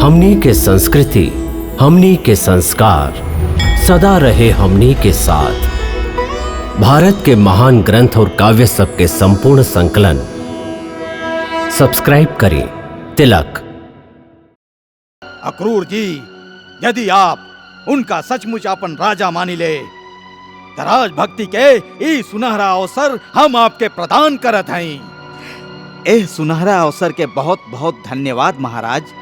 हमनी के संस्कृति, हमनी के संस्कार सदा रहे हमनी के साथ। भारत के महान ग्रंथ और काव्य सब के संपूर्ण संकलन सब्सक्राइब करें तिलक। अक्रूर जी, यदि आप उनका सचमुच अपन राजा मानी ले तो राजभक्ति के ई सुनहरा अवसर हम आपके प्रदान करत हैं। एह सुनहरा अवसर के बहुत बहुत धन्यवाद महाराज।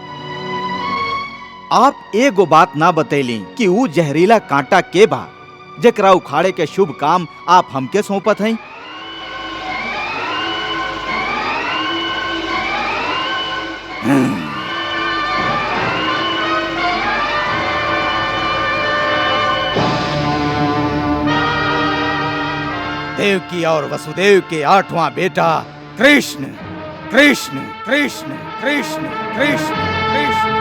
आप एगो बात ना बतैली कि ऊ जहरीला कांटा के बा जेकरा उखाड़े के शुभ काम आप हमके सौंपत हैं। देवकी और वसुदेव के 8वां बेटा कृष्ण कृष्ण कृष्ण कृष्ण कृष्ण कृष्ण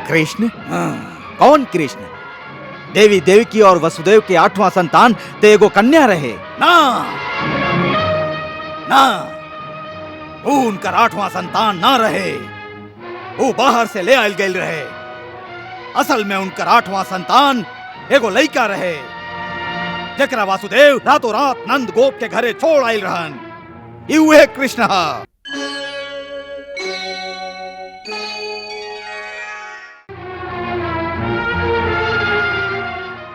कृष्ण? कौन कृष्ण? देवी देवकी और वसुदेव के 8वां संतान तो एगो कन्या रहे ना ना, वो उनका 8वां संतान ना रहे, वो बाहर से ले आयल गए रहे। असल में उनका 8वां संतान एगो लड़का रहे जेकरा वासुदेव रातों रात नंद गोप के घरे छोड़ आयल रहन। युवे कृष्ण हा।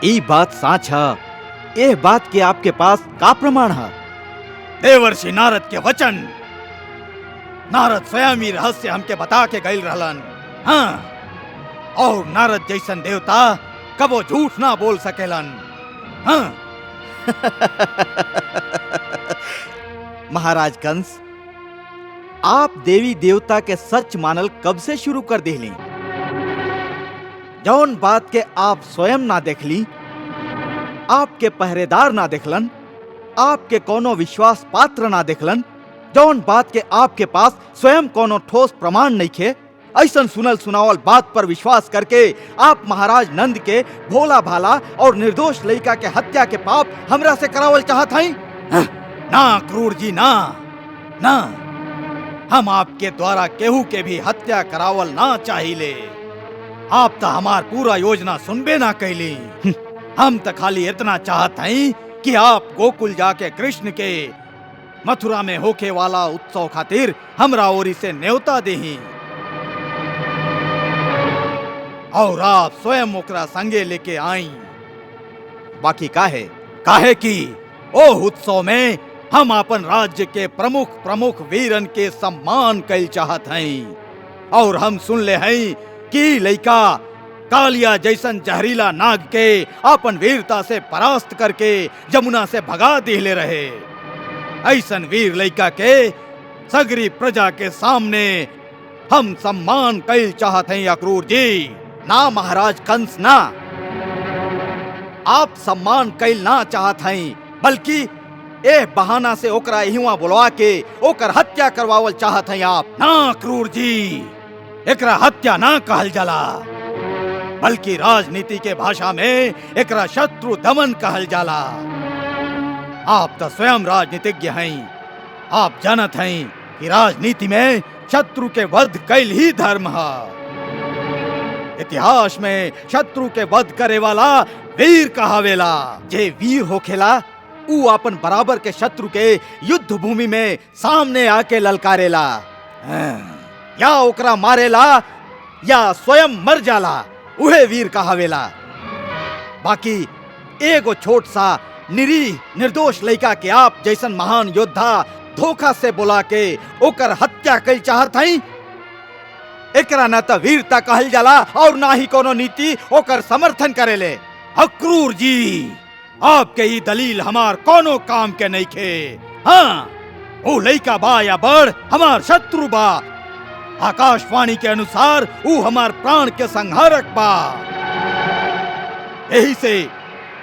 ई बात साच है। एह बात के आपके पास का प्रमाण है? देवर्षि नारद के वचन। नारद स्वयं ही रहस्य हमके बता के गए रहलन। हाँ, और नारद जैसन देवता कबो झूठ ना बोल सकेलन। हाँ। महाराज कंस, आप देवी देवता के सच मानल कब से शुरू कर देली? जौन बात के आप स्वयं ना देखली, आपके पहरेदार ना देखलन, आपके कोनो विश्वास पात्र ना देखलन, जौन बात के आपके पास स्वयं कोनो ठोस प्रमाण नहीं खे, ऐसन सुनल सुनावल बात पर विश्वास करके आप महाराज नंद के भोला भाला और निर्दोष लड़का के हत्या के पाप हमरा से करावल चाहत हैं? ना क्रूर जी, ना ना, हम आपके द्वारा केहू के भी हत्या करावल ना चाहिए। आप तो हमार पूरा योजना सुनबे ना कैली। हम तो खाली इतना चाहत हैं कि आप गोकुल जाके कृष्ण के मथुरा में होके वाला उत्सव खातिर हमरा ओरी से न्योता देही और आप स्वयं ओकरा संगे लेके आई। बाकी काहे कि ओ उत्सव में हम अपन राज्य के प्रमुख प्रमुख वीरन के सम्मान कैल चाहत हैं। और हम सुन ले हैं कि लइका कालिया जैसन जहरीला नाग के अपन वीरता से परास्त करके जमुना से भगा दिले रहे। ऐसन वीर लइका के सगरी प्रजा के सामने हम सम्मान कैल चाहत हैं। अक्रूर जी, ना महाराज कंस, ना, आप सम्मान कैल ना चाहत हैं, बल्कि एह बहाना से ओकरा इहवा बुलवा के ओकर हत्या करवावल चाहत हैं आप। ना क्रूर जी, एकरा हत्या ना कहल जाला, बल्कि राजनीति के भाषा में एकरा शत्रु दमन कहल जाला। आप तो स्वयं राजनीतिज्ञ हैं। आप जानत हैं कि राजनीति में शत्रु के वध कैल ही धर्म है। इतिहास में शत्रु के वध करे वाला वीर कहावेला। जे वीर होखेला ऊ अपन बराबर के शत्रु के युद्ध भूमि में सामने आके ललकारेला, या ओकरा मारेला या स्वयं मर जाला, उहे वीर कहावेला। बाकी एगो छोट सा निरीह निर्दोष लड़का के आप जैसन महान योद्धा धोखा से बुला के ओकर हत्या कैल चाहत हैं। एकरा न तो वीरता कहल जाला और ना ही कोनो नीति ओकर समर्थन करेले। अक्रूर जी, आपके ये दलील हमार कोनो काम के नहीं खे। हाँ, वो लइका बा या बड़ हमार शत्रु बा। आकाशवाणी के अनुसार वो हमार प्राण के संहारक बा। यही से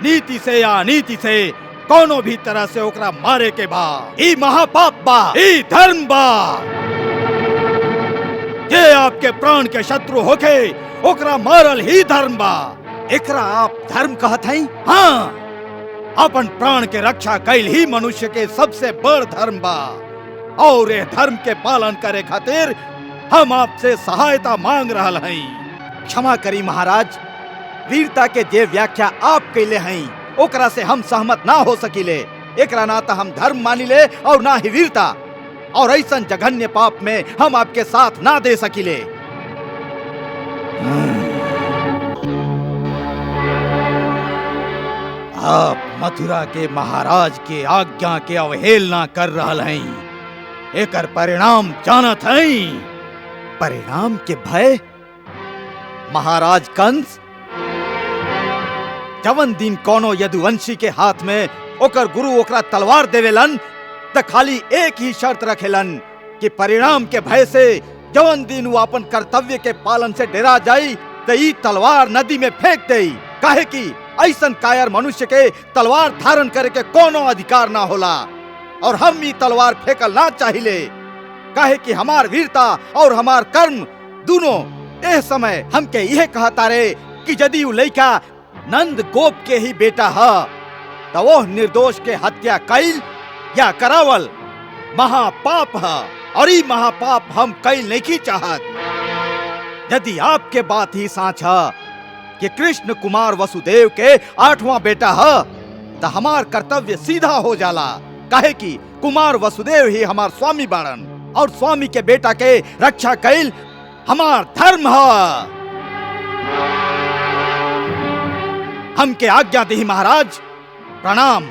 नीति से या अनीति से कोनो भी तरह से ओकरा मारे के बा। ई महापाप बा, ई धर्म बा। जे आपके प्राण के शत्रु होके ओकरा मारल ही धर्म बा। एकरा आप धर्म कहत हैं? हाँ, अपन प्राण के रक्षा कैल ही मनुष्य के सबसे बड़ धर्म बा। और ये धर्म के पालन करे खातिर हम आपसे सहायता मांग रहल हई। क्षमा करी महाराज, वीरता के जे व्याख्या आप कैले हई ओकरा से हम सहमत ना हो सकिले। एकरा ना तो हम धर्म मानिले और ना ही वीरता, और ऐसन जघन्य पाप में हम आपके साथ ना दे सकिले। आप मथुरा के महाराज के आज्ञा के अवहेलना कर रहल हई। एकर परिणाम जानत हई। परिणाम के भय? महाराज कंस, जवन दिन कोनो यदुवंशी के हाथ में ओकर गुरु ओकरा तलवार देवेलन त खाली एक ही शर्त रखेलन कि परिणाम के भय से जवन दिन वो अपन कर्तव्य के पालन से डरा जाई त ई तलवार नदी में फेंक देई। काहे कि ऐसन कायर मनुष्य के तलवार धारण करे के कोनो अधिकार ना होला, और हम ई तलवार फेंकल ना चाहिए। काहे कि हमार वीरता और हमार कर्म दोनों ए समय हमके यह कहता रे कि यदि वो लड़का नंद गोप के ही बेटा है तो वो निर्दोष के हत्या कैल या करावल महापाप है, और ई महापाप हम कैल नहीं चाहत। यदि आपके बात ही साच है कि कृष्ण कुमार वसुदेव के 8वां बेटा है तो हमार कर्तव्य सीधा हो जाला। काहे कि कुमार वसुदेव ही हमार स्वामी बाड़न, और स्वामी के बेटा के रक्षा कैल हमार धर्म है। हमके आज्ञा दी महाराज। प्रणाम।